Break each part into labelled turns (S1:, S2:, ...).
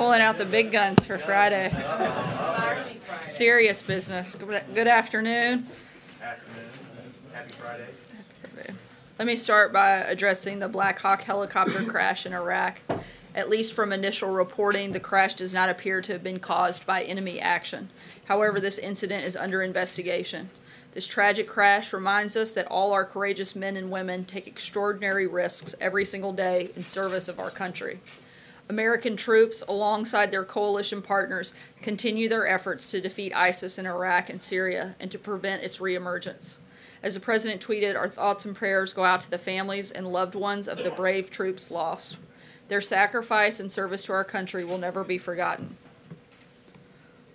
S1: Pulling out the big guns for Friday. Serious business. Good afternoon.
S2: Happy Friday.
S1: Let me start by addressing the Black Hawk helicopter crash in Iraq. At least from initial reporting, the crash does not appear to have been caused by enemy action. However, this incident is under investigation. This tragic crash reminds us that all our courageous men and women take extraordinary risks every single day in service of our country. American troops, alongside their coalition partners, continue their efforts to defeat ISIS in Iraq and Syria and to prevent its reemergence. As the President tweeted, our thoughts and prayers go out to the families and loved ones of the brave troops lost. Their sacrifice and service to our country will never be forgotten.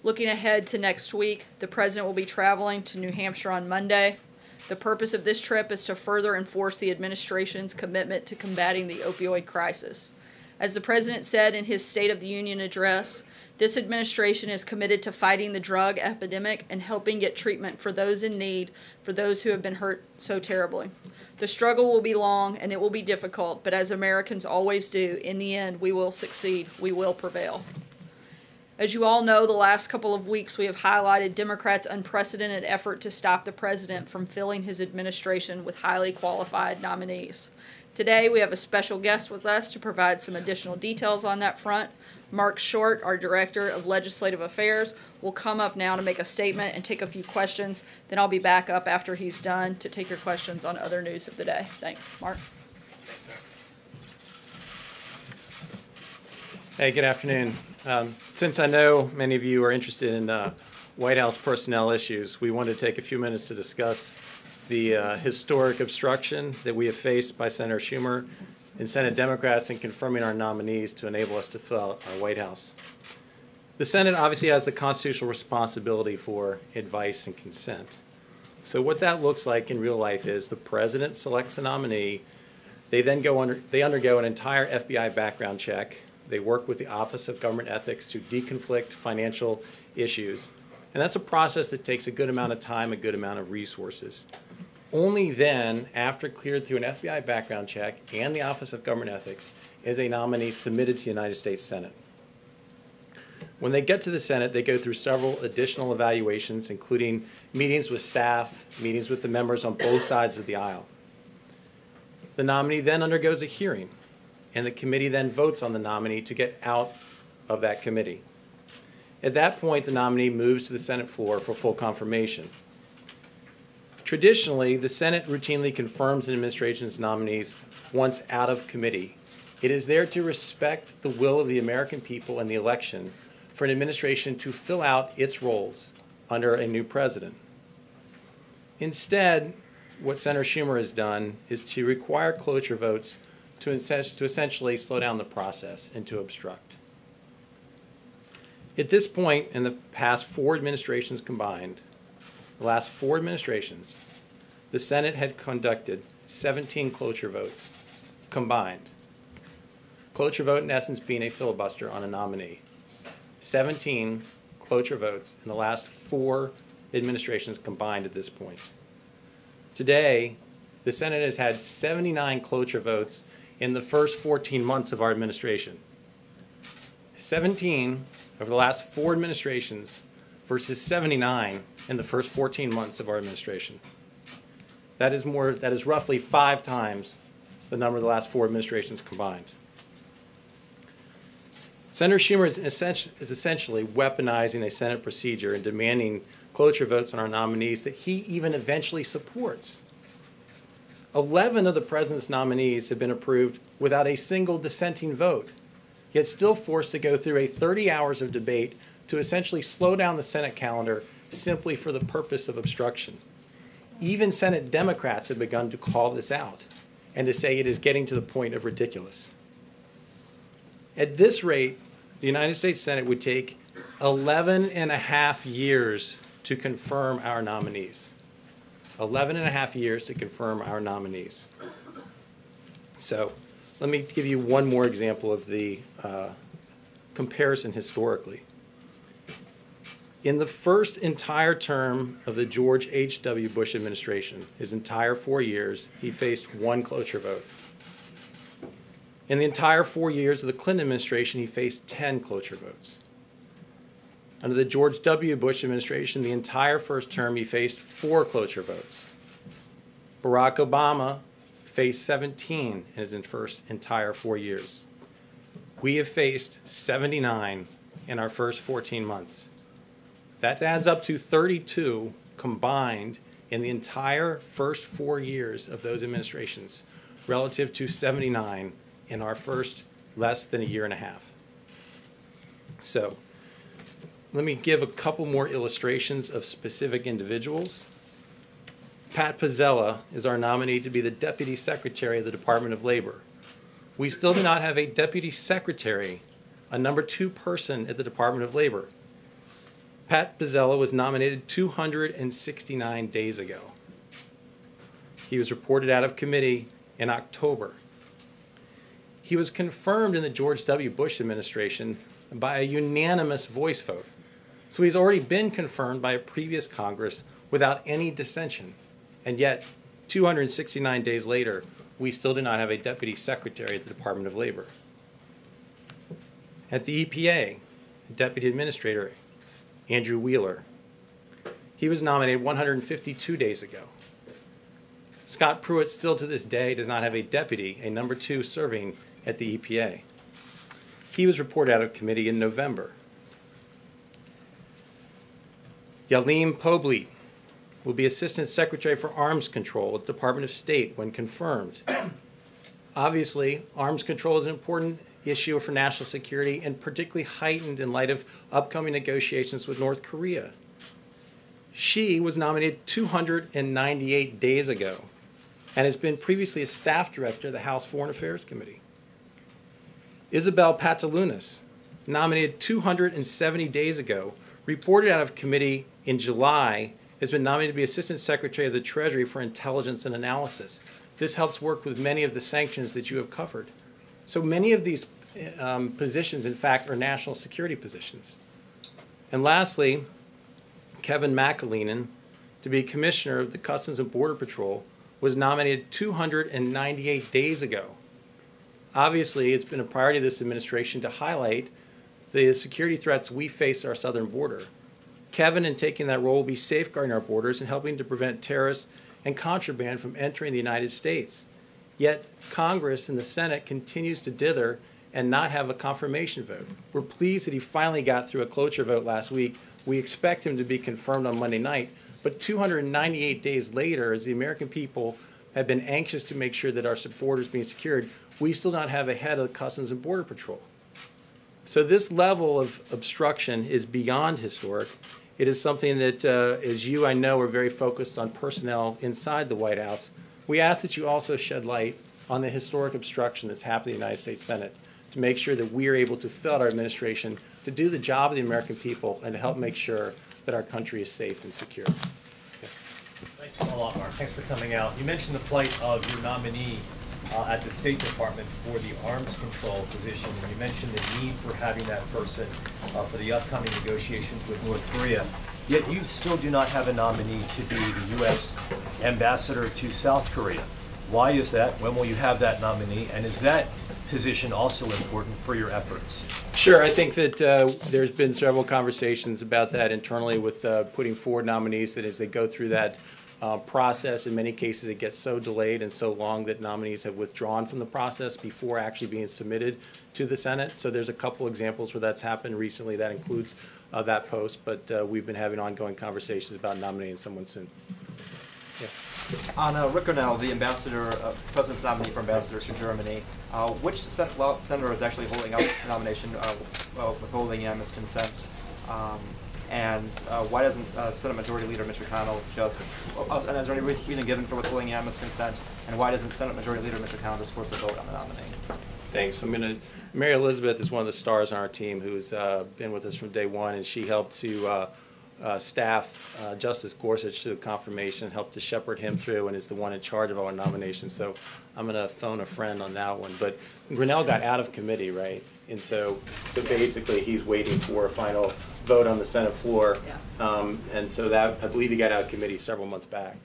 S1: Looking ahead to next week, the President will be traveling to New Hampshire on Monday. The purpose of this trip is to further enforce the administration's commitment to combating the opioid crisis. As the President said in his State of the Union address, this administration is committed to fighting the drug epidemic and helping get treatment for those in need, for those who have been hurt so terribly. The struggle will be long and it will be difficult, but as Americans always do, in the end, we will succeed. We will prevail. As you all know, the last couple of weeks we have highlighted Democrats' unprecedented effort to stop the President from filling his administration with highly qualified nominees. Today, we have a special guest with us to provide some additional details on that front. Mark Short, our Director of Legislative Affairs, will come up now to make a statement and take a few questions. Then I'll be back up after he's done to take your questions on other news of the day. Thanks. Mark.
S2: Thanks, sir.
S3: Hey, good afternoon. Since I know many of you are interested in White House personnel issues, we wanted to take a few minutes to discuss the historic obstruction that we have faced by Senator Schumer and Senate Democrats in confirming our nominees to enable us to fill out our White House. The Senate obviously has the constitutional responsibility for advice and consent. So what that looks like in real life is the President selects a nominee. They then undergo an entire FBI background check. They work with the Office of Government Ethics to deconflict financial issues. And that's a process that takes a good amount of time, a good amount of resources. Only then, after cleared through an FBI background check and the Office of Government Ethics, is a nominee submitted to the United States Senate. When they get to the Senate, they go through several additional evaluations, including meetings with staff, meetings with the members on both sides of the aisle. The nominee then undergoes a hearing, and the committee then votes on the nominee to get out of that committee. At that point, the nominee moves to the Senate floor for full confirmation. Traditionally, the Senate routinely confirms an administration's nominees once out of committee. It is there to respect the will of the American people and the election for an administration to fill out its roles under a new president. Instead, what Senator Schumer has done is to require cloture votes to essentially slow down the process and to obstruct. At this point, in the past 4 administrations combined, the last 4 administrations, the Senate had conducted 17 cloture votes combined. Cloture vote, in essence, being a filibuster on a nominee. 17 cloture votes in the last 4 administrations combined at this point. Today, the Senate has had 79 cloture votes in the first 14 months of our administration. 17 over the last 4 administrations versus 79 in the first 14 months of our administration. That is roughly 5 times the number of the last 4 administrations combined. Senator Schumer is essentially weaponizing a Senate procedure and demanding cloture votes on our nominees that he even eventually supports. 11 of the President's nominees have been approved without a single dissenting vote, yet still forced to go through 30 hours of debate to essentially slow down the Senate calendar simply for the purpose of obstruction. Even Senate Democrats have begun to call this out and to say it is getting to the point of ridiculous. At this rate, the United States Senate would take 11 and a half years to confirm our nominees. 11 and a half years to confirm our nominees. So let me give you one more example of the comparison historically. In the first entire term of the George H.W. Bush administration, his entire 4 years, he faced 1 cloture vote. In the entire 4 years of the Clinton administration, he faced 10 cloture votes. Under the George W. Bush administration, the entire first term, he faced 4 cloture votes. Barack Obama faced 17 in his first entire 4 years. We have faced 79 in our first 14 months. That adds up to 32 combined in the entire first 4 years of those administrations, relative to 79 in our first less than a year and a half. So let me give a couple more illustrations of specific individuals. Pat Pizzella is our nominee to be the Deputy Secretary of the Department of Labor. We still do not have a Deputy Secretary, a number 2 person at the Department of Labor. Pat Pizzella was nominated 269 days ago. He was reported out of committee in October. He was confirmed in the George W. Bush administration by a unanimous voice vote. So he's already been confirmed by a previous Congress without any dissension. And yet, 269 days later, we still do not have a Deputy Secretary at the Department of Labor. At the EPA, Deputy Administrator Andrew Wheeler. He was nominated 152 days ago. Scott Pruitt still to this day does not have a deputy, a number 2 serving at the EPA. He was reported out of committee in November. Yalim Poblit will be Assistant Secretary for Arms Control at the Department of State when confirmed. Obviously, arms control is an important issue for national security and particularly heightened in light of upcoming negotiations with North Korea. She was nominated 298 days ago and has been previously a staff director of the House Foreign Affairs Committee. Isabel Patalunas, nominated 270 days ago, reported out of committee in July, has been nominated to be Assistant Secretary of the Treasury for Intelligence and Analysis. This helps work with many of the sanctions that you have covered. So many of these positions, in fact, are national security positions. And lastly, Kevin McAleenan, to be Commissioner of the Customs and Border Patrol, was nominated 298 days ago. Obviously, it's been a priority of this administration to highlight the security threats we face at our southern border. Kevin, in taking that role, will be safeguarding our borders and helping to prevent terrorists and contraband from entering the United States. Yet Congress and the Senate continues to dither and not have a confirmation vote. We're pleased that he finally got through a cloture vote last week. We expect him to be confirmed on Monday night, but 298 days later, as the American people have been anxious to make sure that our borders being secured, we still don't have a head of Customs and Border Patrol. So this level of obstruction is beyond historic. It is something that, as you, I know, are very focused on personnel inside the White House. We ask that you also shed light on the historic obstruction that's happened in the United States Senate to make sure that we are able to fill out our administration to do the job of the American people and to help make sure that our country is safe and secure.
S4: Thanks a lot, Mark. Thanks for coming out. You mentioned the plight of your nominee at the State Department for the arms control position, and you mentioned the need for having that person for the upcoming negotiations with North Korea. Yet you still do not have a nominee to be the U.S. ambassador to South Korea. Why is that? When will you have that nominee? And is that position also important for your efforts?
S3: Sure. I think that there's been several conversations about that internally with putting forward nominees, that as they go through that process, in many cases it gets so delayed and so long that nominees have withdrawn from the process before actually being submitted to the Senate. So there's a couple examples where that's happened recently. That includes that post, but we've been having ongoing conversations about nominating someone soon. Yeah.
S5: On Rick Grinnell, the ambassador, President's nominee for ambassador to Germany, which senator is actually holding out the nomination, withholding unanimous consent? And why doesn't Senate Majority Leader Mitch McConnell just, and is there any reason given for withholding unanimous consent? And why doesn't Senate Majority Leader Mitch McConnell just force a vote on the nominee?
S3: Thanks. Mary Elizabeth is one of the stars on our team who's been with us from day one, and she helped to staff Justice Gorsuch to the confirmation, helped to shepherd him through, and is the one in charge of our nomination. So I'm going to phone a friend on that one. But Grinnell got out of committee, right? And so basically he's waiting for a final vote on the Senate floor.
S1: Yes.
S3: And so that, I believe he got out of committee several months back.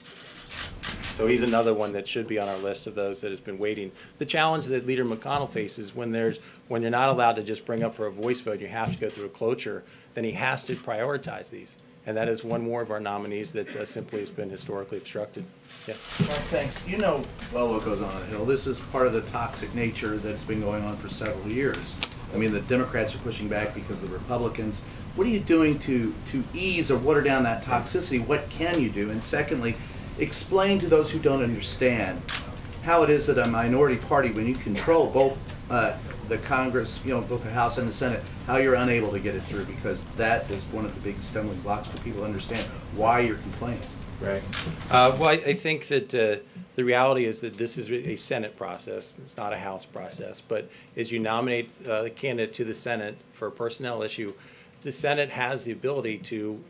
S3: So he's another one that should be on our list of those that has been waiting. The challenge that Leader McConnell faces when you're not allowed to just bring up for a voice vote, you have to go through a cloture, then he has to prioritize these. And that is one more of our nominees that simply has been historically obstructed. Yeah.
S6: Well, thanks. You know well what goes on the Hill. This is part of the toxic nature that's been going on for several years. I mean, the Democrats are pushing back because of the Republicans. What are you doing to ease or water down that toxicity? What can you do? And secondly, explain to those who don't understand how it is that a minority party, when you control both the Congress, both the House and the Senate, how you're unable to get it through, because that is one of the big stumbling blocks for people to understand why you're complaining.
S3: Right. Well, I think that the reality is that this is a Senate process. It's not a House process. But as you nominate the candidate to the Senate for a personnel issue, the Senate has the ability to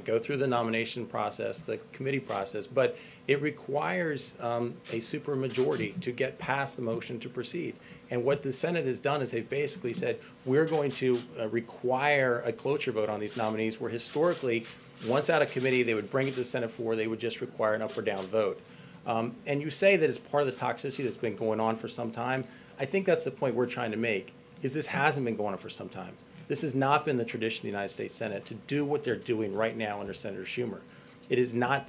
S3: go through the nomination process, the committee process, but it requires a supermajority to get past the motion to proceed. And what the Senate has done is they've basically said, we're going to require a cloture vote on these nominees, where historically, once out of committee, they would bring it to the Senate floor, they would just require an up or down vote. And you say that it's part of the toxicity that's been going on for some time. I think that's the point we're trying to make, is this hasn't been going on for some time. This has not been the tradition of the United States Senate to do what they're doing right now under Senator Schumer. It has not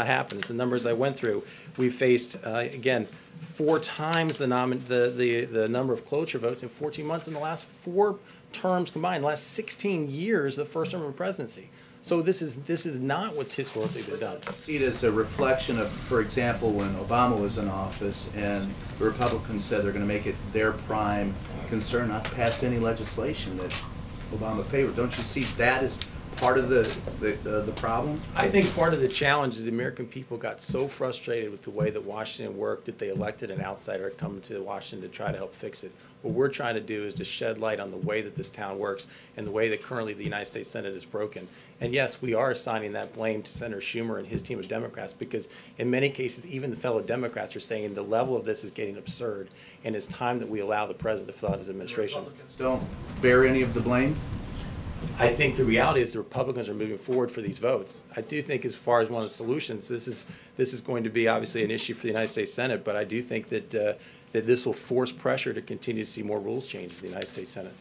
S3: happened. It's the numbers I went through. We faced, again, 4 times the number of cloture votes in 14 months in the last 4 terms combined, the last 16 years of the first term of the presidency. So this is not what's historically been done.
S6: See it as a reflection of, for example, when Obama was in office and the Republicans said they're going to make it their prime concern not to pass any legislation that Obama favored. Don't you see that as part of the problem?
S3: I think part of the challenge is the American people got so frustrated with the way that Washington worked that they elected an outsider to come to Washington to try to help fix it. What we're trying to do is to shed light on the way that this town works and the way that currently the United States Senate is broken. And yes, we are assigning that blame to Senator Schumer and his team of Democrats, because in many cases, even the fellow Democrats are saying the level of this is getting absurd, and it's time that we allow the president to fill out his administration.
S6: The Republicans don't bear any of the blame?
S3: I think the reality is the Republicans are moving forward for these votes. I do think, as far as one of the solutions, this is going to be obviously an issue for the United States Senate, but I do think that that this will force pressure to continue to see more rules changes in the United States Senate.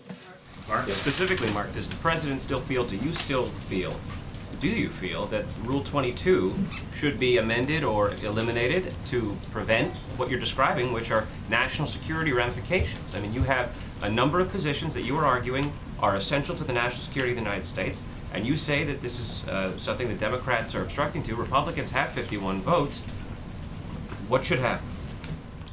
S7: Mark, specifically, Mark, does the president still feel, do you feel that Rule 22 should be amended or eliminated to prevent what you're describing, which are national security ramifications? I mean, you have a number of positions that you are arguing are essential to the national security of the United States, and you say that this is something that Democrats are obstructing to. Republicans have 51 votes. What should happen?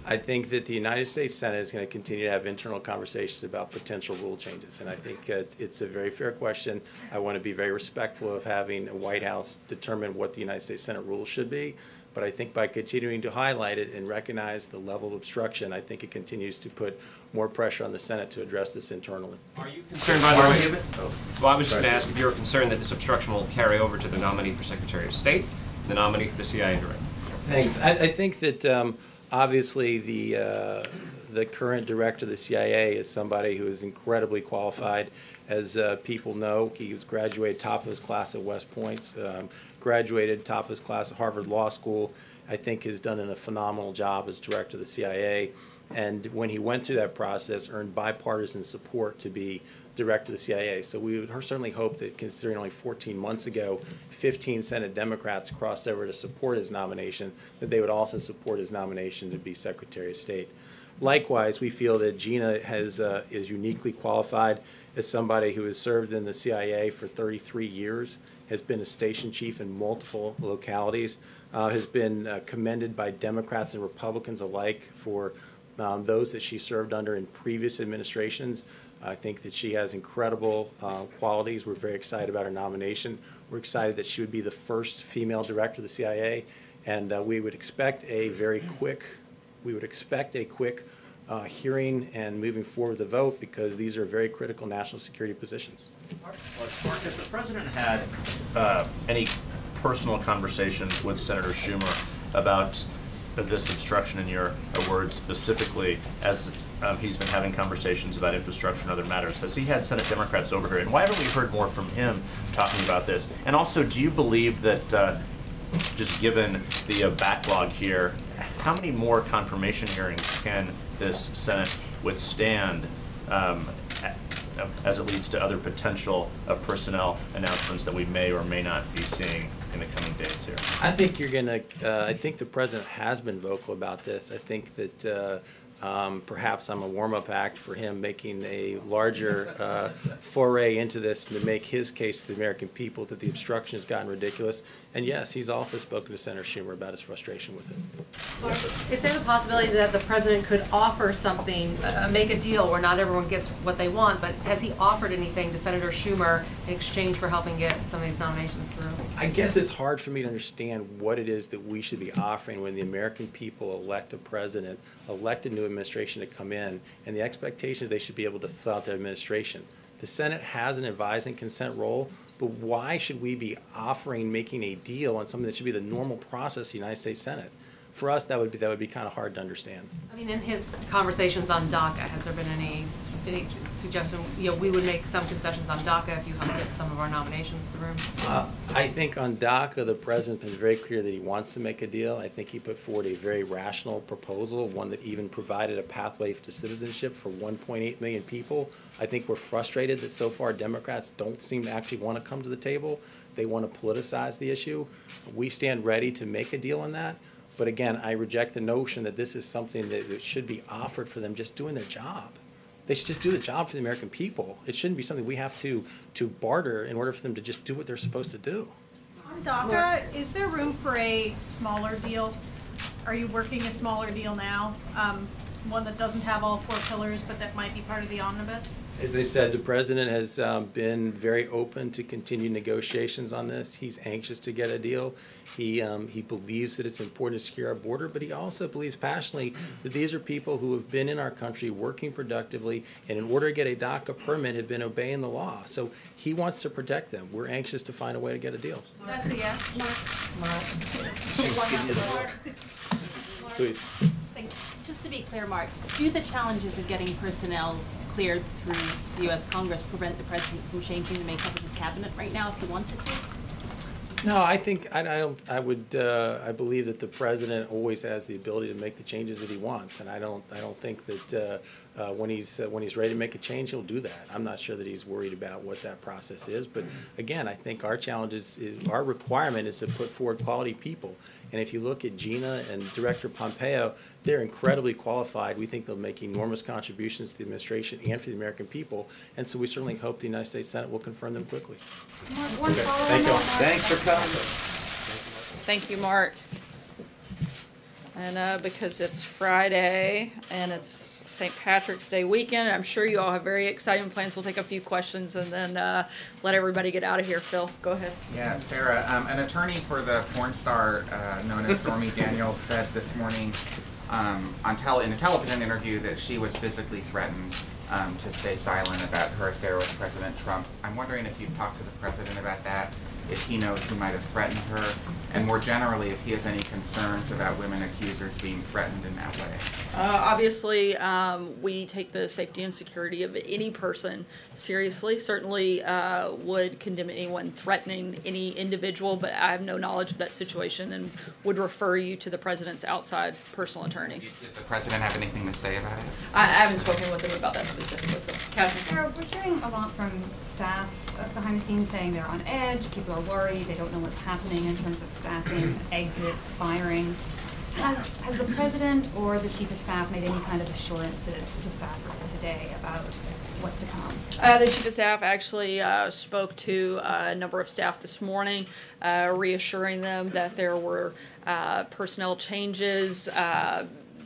S3: I think that the United States Senate is going to continue to have internal conversations about potential rule changes, and I think it's a very fair question. I want to be very respectful of having a White House determine what the United States Senate rules should be, but I think by continuing to highlight it and recognize the level of obstruction, I think it continues to put more pressure on the Senate to address this internally.
S7: Are you concerned, by the way? Well, I was just going to ask if you're concerned that this obstruction will carry over to the nominee for Secretary of State and the nominee for the CIA director.
S3: Thanks. I think that obviously the current director of the CIA is somebody who is incredibly qualified. As people know, he was graduated top of his class at West Point, graduated top of his class at Harvard Law School. I think has done a phenomenal job as director of the CIA. And when he went through that process, earned bipartisan support to be director of the CIA. So we would certainly hope that, considering only 14 months ago, 15 Senate Democrats crossed over to support his nomination, that they would also support his nomination to be Secretary of State. Likewise, we feel that Gina is uniquely qualified as somebody who has served in the CIA for 33 years, has been a station chief in multiple localities, has been commended by Democrats and Republicans alike for those that she served under in previous administrations. I think that she has incredible qualities. We're very excited about her nomination. We're excited that she would be the first female director of the CIA, and we would expect a quick hearing and moving forward with the vote, because these are very critical national security positions.
S8: Mark, has the president had any personal conversations with Senator Schumer about this obstruction, in your words, specifically, as he's been having conversations about infrastructure and other matters? Has he had Senate Democrats over here? And why haven't we heard more from him talking about this? And also, do you believe that just given the backlog here, how many more confirmation hearings can this Senate withstand as it leads to other potential personnel announcements that we may or may not be seeing in the coming days here?
S3: I think you're going to, I think the president has been vocal about this. I think that perhaps I'm a warm-up act for him making a larger foray into this to make his case to the American people that the obstruction has gotten ridiculous. And yes, he's also spoken to Senator Schumer about his frustration with it.
S9: Is there the possibility that the president could offer something, make a deal where not everyone gets what they want, but has he offered anything to Senator Schumer in exchange for helping get some of these nominations through?
S3: I guess it's hard for me to understand what it is that we should be offering when the American people elect a president, elect a new administration to come in, and the expectation is they should be able to fill out their administration. The Senate has an advising consent role, but why should we be offering making a deal on something that should be the normal process of the United States Senate? For us, that would be kind of hard to understand. I
S9: mean, in his conversations on DACA, has there been any suggestion, we would make some concessions on DACA if you help get some of our nominations through?
S3: I think on DACA, the president's been very clear that he wants to make a deal. I think he put forward a very rational proposal, one that even provided a pathway to citizenship for 1.8 million people. I think we're frustrated that so far Democrats don't seem to actually want to come to the table. They want to politicize the issue. We stand ready to make a deal on that. But again, I reject the notion that this is something that should be offered for them just doing their job. They should just do the job for the American people. It shouldn't be something we have to barter in order for them to just do what they're supposed to do.
S10: On DACA, is there room for a smaller deal? Are you working a smaller deal now? One that doesn't have all four pillars, but that might be part of the omnibus?
S3: As I said, the president has been very open to continue negotiations on this. He's anxious to get a deal. He believes that it's important to secure our border, but he also believes passionately that these are people who have been in our country working productively, and in order to get a DACA permit have been obeying the law. So he wants to protect them. We're anxious to find a way to get a deal.
S10: That's a yes.
S3: Please.
S11: Thanks. Just to be clear, Mark, do the challenges of getting personnel cleared through the U.S. Congress prevent the president from changing the makeup of his cabinet right now if he wanted to?
S3: No, I think I believe that the president always has the ability to make the changes that he wants, and I don't think that when he's ready to make a change, he'll do that. I'm not sure that he's worried about what that process is, but again, I think our challenge is our requirement is to put forward quality people. And if you look at Gina and Director Pompeo, they're incredibly qualified. We think they'll make enormous contributions to the administration and for the American people. And so we certainly hope the United States Senate will confirm them quickly.
S9: One follow-up.
S3: Thank you.
S6: Thanks for coming.
S1: Thank you, Mark. And because it's Friday and it's St. Patrick's Day weekend, I'm sure you all have very exciting plans. We'll take a few questions and then let everybody get out of here. Phil, go ahead.
S12: Yeah, Sarah, an attorney for the porn star known as Stormy Daniels said this morning in a television interview that she was physically threatened to stay silent about her affair with President Trump. I'm wondering if you've talked to the president about that, if he knows who might have threatened her, and more generally, if he has any concerns about women accusers being threatened in that way.
S1: Obviously, we take the safety and security of any person seriously. Certainly would condemn anyone threatening any individual, but I have no knowledge of that situation and would refer you to the president's outside personal attorneys.
S12: Did the president have anything to say about it?
S1: I haven't spoken with him about that specifically. Catherine?
S13: Sarah, we're hearing a lot from staff behind the scenes saying they're on edge, people are worried, they don't know what's happening in terms of staffing, exits, firings. Has the president or the chief of staff made any kind of assurances to staffers today about what's to come?
S1: The chief of staff actually spoke to a number of staff this morning, reassuring them that there were personnel changes,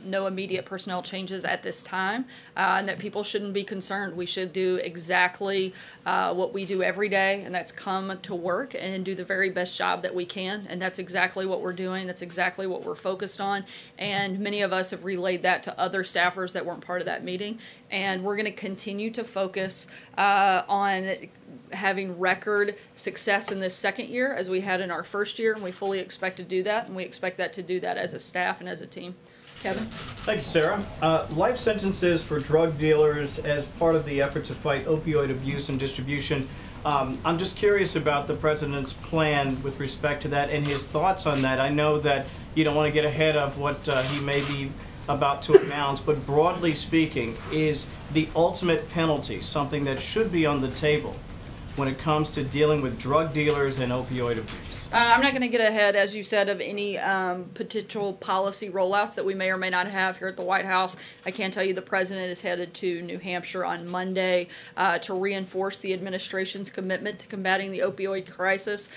S1: no immediate personnel changes at this time, and that people shouldn't be concerned. We should do exactly what we do every day, and that's come to work and do the very best job that we can, and that's exactly what we're doing. That's exactly what we're focused on, and many of us have relayed that to other staffers that weren't part of that meeting, and we're going to continue to focus on having record success in this second year as we had in our first year, and we fully expect to do that, and we expect that to do that as a staff and as a team. Kevin?
S14: Thank you, Sarah. Life sentences for drug dealers as part of the effort to fight opioid abuse and distribution. I'm just curious about the president's plan with respect to that and his thoughts on that. I know that you don't want to get ahead of what he may be about to announce, but broadly speaking, is the ultimate penalty something that should be on the table when it comes to dealing with drug dealers and opioid abuse?
S1: I'm not going to get ahead, as you said, of any potential policy rollouts that we may or may not have here at the White House. I can tell you the president is headed to New Hampshire on Monday to reinforce the administration's commitment to combating the opioid crisis.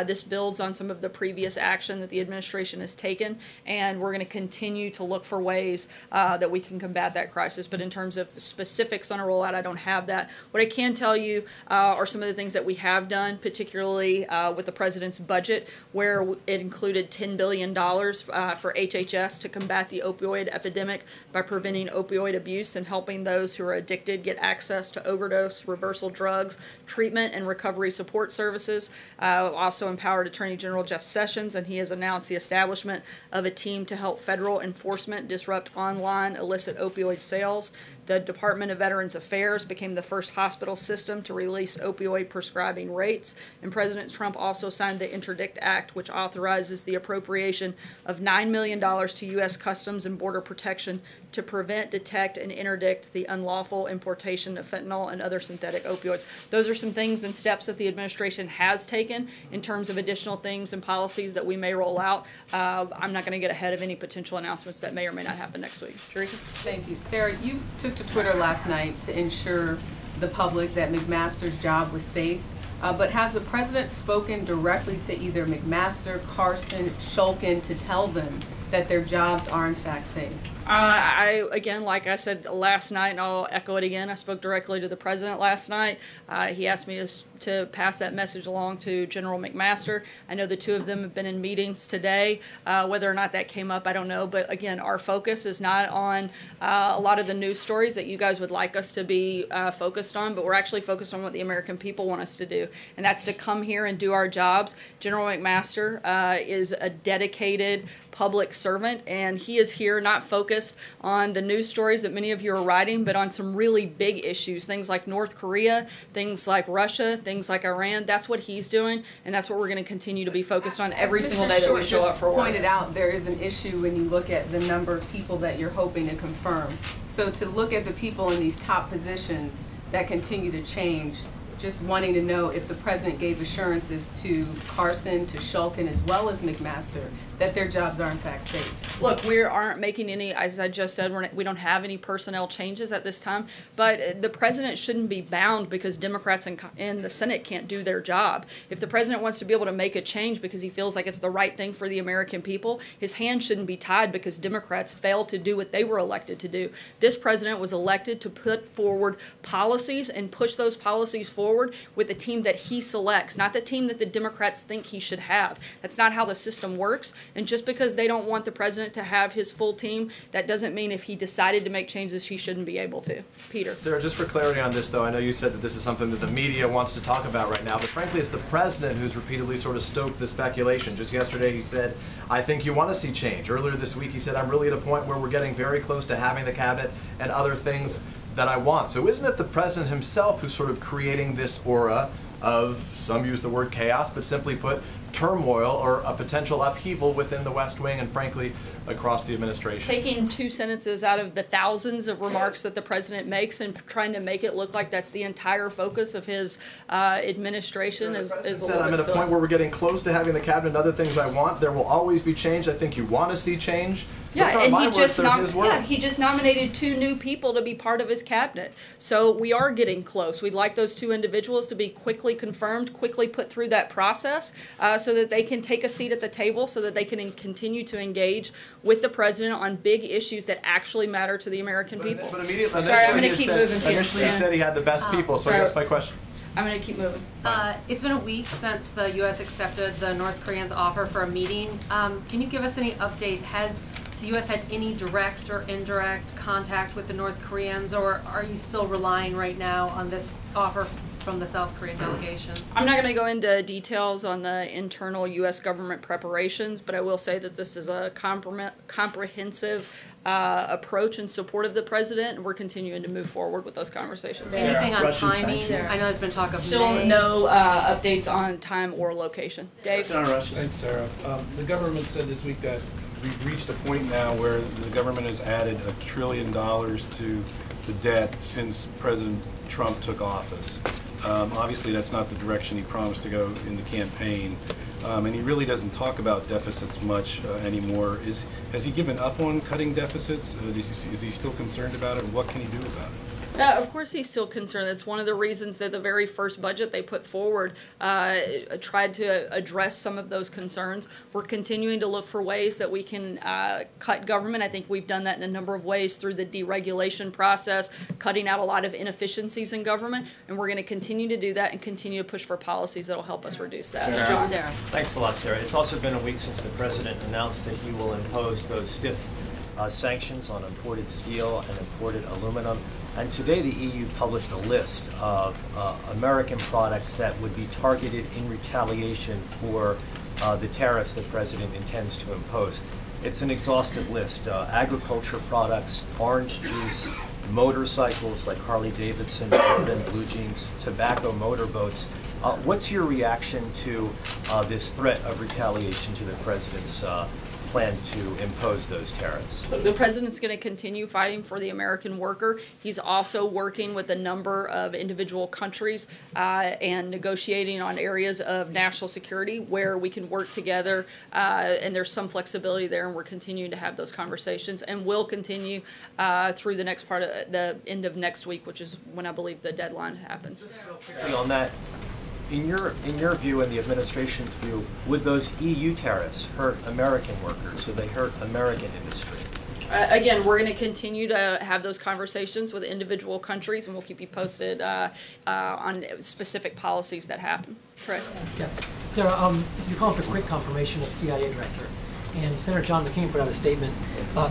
S1: This builds on some of the previous action that the administration has taken, and we're going to continue to look for ways that we can combat that crisis. But in terms of specifics on a rollout, I don't have that. What I can tell you are some of the things that we have done, particularly with the president's budget, where it included $10 billion for HHS to combat the opioid epidemic by preventing opioid abuse and helping those who are addicted get access to overdose, reversal drugs, treatment, and recovery support services. Also empowered Attorney General Jeff Sessions, and he has announced the establishment of a team to help federal enforcement disrupt online illicit opioid sales. The Department of Veterans Affairs became the first hospital system to release opioid prescribing rates, and President Trump also signed the Interdict Act, which authorizes the appropriation of $9 million to U.S. Customs and Border Protection to prevent, detect, and interdict the unlawful importation of fentanyl and other synthetic opioids. Those are some things and steps that the administration has taken in terms of additional things and policies that we may roll out. I'm not going to get ahead of any potential announcements that may or may not happen next week. Sharika?
S9: Thank you. Sarah, you took to Twitter last night to ensure the public that McMaster's job was safe. But has the president spoken directly to either McMaster, Carson, Shulkin to tell them that their jobs are in fact safe?
S1: Again, like I said last night, and I'll echo it again, I spoke directly to the president last night. He asked me to pass that message along to General McMaster. I know the two of them have been in meetings today. Whether or not that came up, I don't know. But again, our focus is not on a lot of the news stories that you guys would like us to be focused on, but we're actually focused on what the American people want us to do, and that's to come here and do our jobs. General McMaster is a dedicated public servant, and he is here not focused on the news stories that many of you are writing, but on some really big issues, things like North Korea, things like Russia, things like Iran. That's what he's doing, and that's what we're going to continue to be focused on every single day that we show up for work.
S9: Pointed out, there is an issue when you look at the number of people that you're hoping to confirm. So to look at the people in these top positions that continue to change, just wanting to know if the president gave assurances to Carson, to Shulkin, as well as McMaster, that their jobs are in fact safe.
S1: Look, we aren't making any, as I just said, we don't have any personnel changes at this time, but the president shouldn't be bound because Democrats in the Senate can't do their job. If the president wants to be able to make a change because he feels like it's the right thing for the American people, his hands shouldn't be tied because Democrats failed to do what they were elected to do. This president was elected to put forward policies and push those policies forward with the team that he selects, not the team that the Democrats think he should have. That's not how the system works. And just because they don't want the president to have his full team, that doesn't mean if he decided to make changes, he shouldn't be able to. Peter.
S4: Sarah, just for clarity on this, though, I know you said that this is something that the media wants to talk about right now, but frankly, it's the president who's repeatedly sort of stoked the speculation. Just yesterday, he said, I think you want to see change. Earlier this week, he said, I'm really at a point where we're getting very close to having the cabinet and other things that I want. So isn't it the president himself who's sort of creating this aura of, some use the word chaos, but simply put, turmoil or a potential upheaval within the West Wing and frankly across the administration?
S1: Taking two sentences out of the thousands of remarks that the president makes and trying to make it look like that's the entire focus of his administration is a little bit
S4: I'm at a
S1: silly.
S4: point where we're getting close to having the cabinet and other things I want. There will always be change. I think you want to see change.
S1: Yeah,
S4: Those aren't
S1: and
S4: my
S1: he
S4: words,
S1: just
S4: they're his words.
S1: he just nominated two new people to be part of his cabinet. So we are getting close. We'd like those two individuals to be quickly confirmed, quickly put through that process, so that they can take a seat at the table, so that they can continue to engage with the president on big issues that actually matter to the American people.
S4: But immediately,
S1: Sorry, I'm going to keep moving.
S4: Initially, he said he had the best people. So I guess my question.
S1: I'm going to keep moving.
S9: It's been a week since the U.S. accepted the North Koreans' offer for a meeting. Can you give us any update? Has the U.S. had any direct or indirect contact with the North Koreans, or are you still relying right now on this offer
S15: from the South Korean delegation?
S1: I'm not going to go into details on the internal U.S. government preparations, but I will say that this is a comprehensive approach in support of the president, and we're continuing to move forward with those conversations.
S15: Anything on timing? I know there's been talk of
S1: Still
S15: May.
S1: no updates on time or location. Dave?
S16: Thanks, Sarah. The government said this week that we've reached a point now where the government has added $1 trillion to the debt since President Trump took office. Obviously, that's not the direction he promised to go in the campaign. And he really doesn't talk about deficits much anymore. Has he given up on cutting deficits? Is he still concerned about it? What can he do about it?
S1: Of course he's still concerned. That's one of the reasons that the very first budget they put forward tried to address some of those concerns. We're continuing to look for ways that we can cut government. I think we've done that in a number of ways through the deregulation process, cutting out a lot of inefficiencies in government, and we're going to continue to do that and continue to push for policies that will help us reduce that. John?
S4: Sarah. Thanks a lot, Sarah. It's also been a week since the president announced that he will impose those stiff sanctions on imported steel and imported aluminum. And today the EU published a list of American products that would be targeted in retaliation for the tariffs the president intends to impose. It's an exhaustive list. Agriculture products, orange juice, motorcycles like Harley Davidson, Bourbon, Blue Jeans, tobacco, motorboats. What's your reaction to this threat of retaliation to the president's plan to impose those tariffs?
S1: The president's going to continue fighting for the American worker. He's also working with a number of individual countries and negotiating on areas of national security where we can work together, and there's some flexibility there, and we're continuing to have those conversations, and will continue through the next part of the end of next week, which is when I believe the deadline happens.
S4: On that, in your view and the administration's view, would those EU tariffs hurt American workers? Would they hurt American industry?
S1: Again, we're going to continue to have those conversations with individual countries, and we'll keep you posted on specific policies that happen. Correct?
S17: Yeah. Sarah, you're calling for quick confirmation of the CIA director. And Senator John McCain put out a statement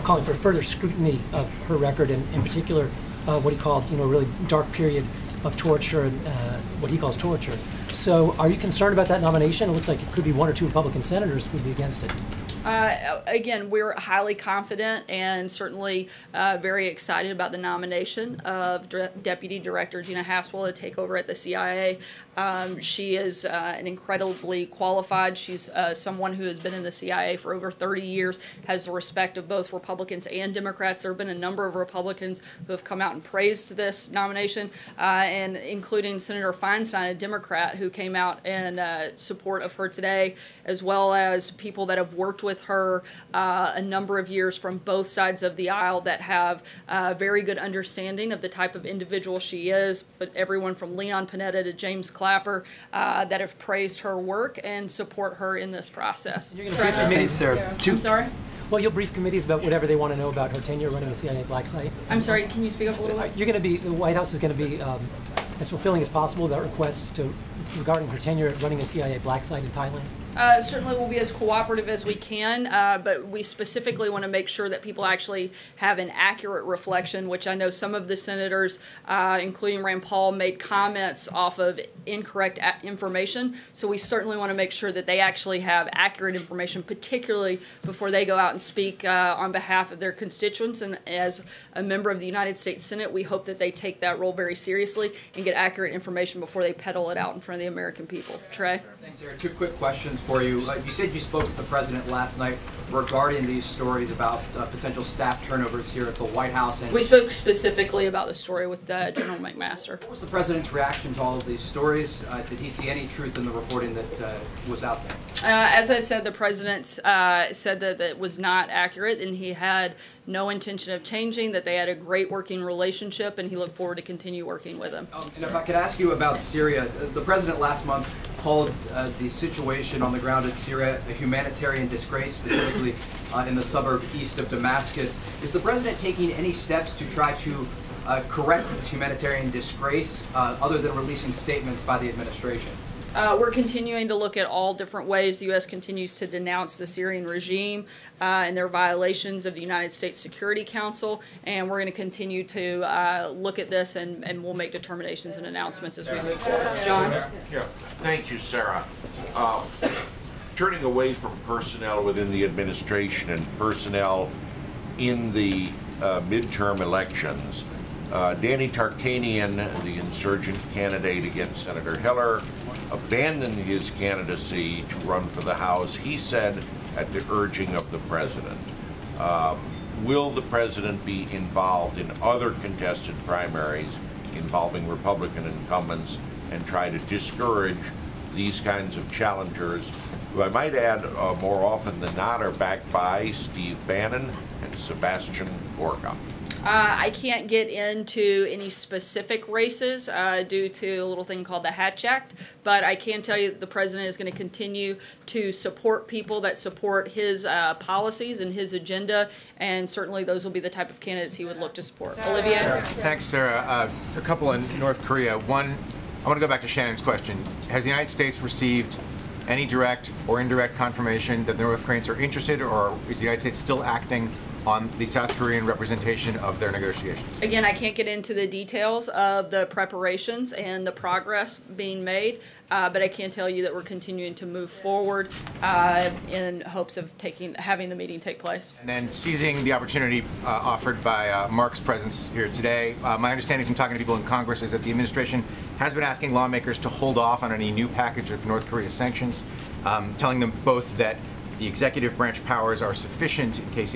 S17: calling for further scrutiny of her record, and in particular, what he called, a really dark period of torture and what he calls torture. So are you concerned about that nomination? It looks like it could be one or two Republican senators would be against it.
S1: Again, we're highly confident and certainly very excited about the nomination of Deputy Director Gina Haspel to take over at the CIA. She is an incredibly qualified. She's someone who has been in the CIA for over 30 years, has the respect of both Republicans and Democrats. There have been a number of Republicans who have come out and praised this nomination, and including Senator Feinstein, a Democrat, who came out in support of her today, as well as people that have worked with her a number of years from both sides of the aisle that have very good understanding of the type of individual she is, but everyone from Leon Panetta to James Clapper that have praised her work and support her in this process.
S17: You're going to brief committees, Sarah.
S1: I'm sorry?
S17: Well, you'll brief committees about whatever they want to know about her tenure running the CIA black site.
S1: I'm sorry, can you speak up a little bit?
S17: You're going to be, the White House is going to be as fulfilling as possible about requests regarding her tenure running a CIA black site in Thailand?
S1: Certainly we'll be as cooperative as we can, but we specifically want to make sure that people actually have an accurate reflection, which I know some of the senators, including Rand Paul, made comments off of incorrect information. So we certainly want to make sure that they actually have accurate information, particularly before they go out and speak on behalf of their constituents. And as a member of the United States Senate, we hope that they take that role very seriously and get accurate information before they peddle it out in front of the American people. Trey?
S18: Thanks, Sarah. Two quick questions for you. You said you spoke with the president last night regarding these stories about potential staff turnovers here at the White House. And
S1: we spoke specifically about the story with General McMaster.
S18: What was the president's reaction to all of these stories? Did he see any truth in the reporting that was out there?
S1: As I said, the president said that it was not accurate, and he had no intention of changing, that they had a great working relationship, and he looked forward to continue working with them.
S18: And if I could ask you about Syria, the president last month called the situation on the ground in Syria a humanitarian disgrace, specifically in the suburb east of Damascus. Is the president taking any steps to try to correct this humanitarian disgrace other than releasing statements by the administration?
S1: We're continuing to look at all different ways the U.S. continues to denounce the Syrian regime and their violations of the United States Security Council, and we're going to continue to look at this, and we'll make determinations and announcements as we move forward. John?
S19: Yeah, thank you, Sarah. Turning away from personnel within the administration and personnel in the midterm elections, Danny Tarkanian, the insurgent candidate against Senator Hiller, abandoned his candidacy to run for the House, he said, at the urging of the president. Will the president be involved in other contested primaries involving Republican incumbents and try to discourage these kinds of challengers, who I might add more often than not are backed by Steve Bannon and Sebastian Gorka?
S1: I can't get into any specific races due to a little thing called the Hatch Act, but I can tell you that the president is going to continue to support people that support his policies and his agenda, and certainly those will be the type of candidates he would look to support. Olivier?
S20: Thanks, Sarah. A couple in North Korea. One, I want to go back to Shannon's question. Has the United States received any direct or indirect confirmation that the North Koreans are interested, or is the United States still acting on the South Korean representation of their negotiations?
S1: Again, I can't get into the details of the preparations and the progress being made, but I can tell you that we're continuing to move forward in hopes of having the meeting take place.
S20: And then seizing the opportunity offered by Mark's presence here today, my understanding from talking to people in Congress is that the administration has been asking lawmakers to hold off on any new package of North Korea sanctions, telling them both that the executive branch powers are sufficient in case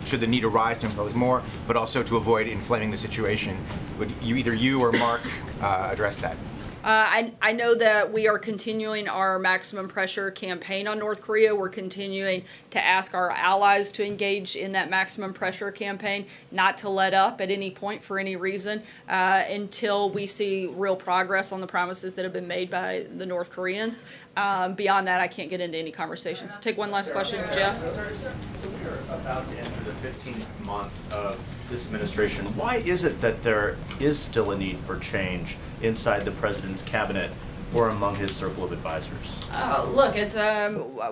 S20: should the need arise to impose more, but also to avoid inflaming the situation. Would either you or Mark address that?
S1: I know that we are continuing our maximum pressure campaign on North Korea. We're continuing to ask our allies to engage in that maximum pressure campaign, not to let up at any point for any reason until we see real progress on the promises that have been made by the North Koreans. Beyond that, I can't get into any conversations. Take one last question, Jeff.
S8: So we are about to enter the 15th month of this administration. Why is it that there is still a need for change inside the president's cabinet or among his circle of advisors?
S1: Look, as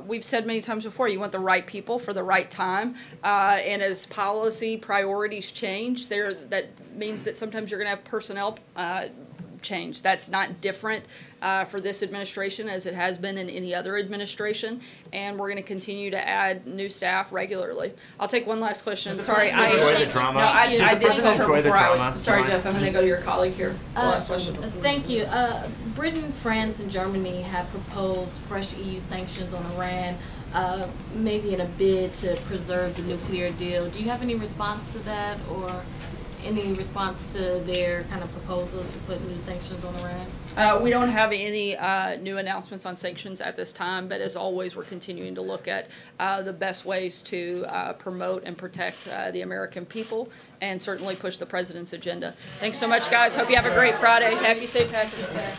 S1: we've said many times before, you want the right people for the right time, and as policy priorities change, that means that sometimes you're going to have personnel change. That's not different for this administration as it has been in any other administration, and we're going to continue to add new staff regularly. I'll take one last question. Sorry, I
S7: enjoy the drama.
S1: No, I did tell her
S7: enjoy the
S1: before
S7: drama.
S1: Sorry, Jeff. I'm going to go to your colleague here. Last question.
S21: Thank you. Britain, France, and Germany have proposed fresh EU sanctions on Iran, maybe in a bid to preserve the nuclear deal. Do you have any response to that, or any response to their kind of proposal to put new sanctions on Iran?
S1: We don't have any new announcements on sanctions at this time, but as always, we're continuing to look at the best ways to promote and protect the American people and certainly push the president's agenda. Thanks so much, guys. Hope you have a great Friday. Happy St. Patrick's Day.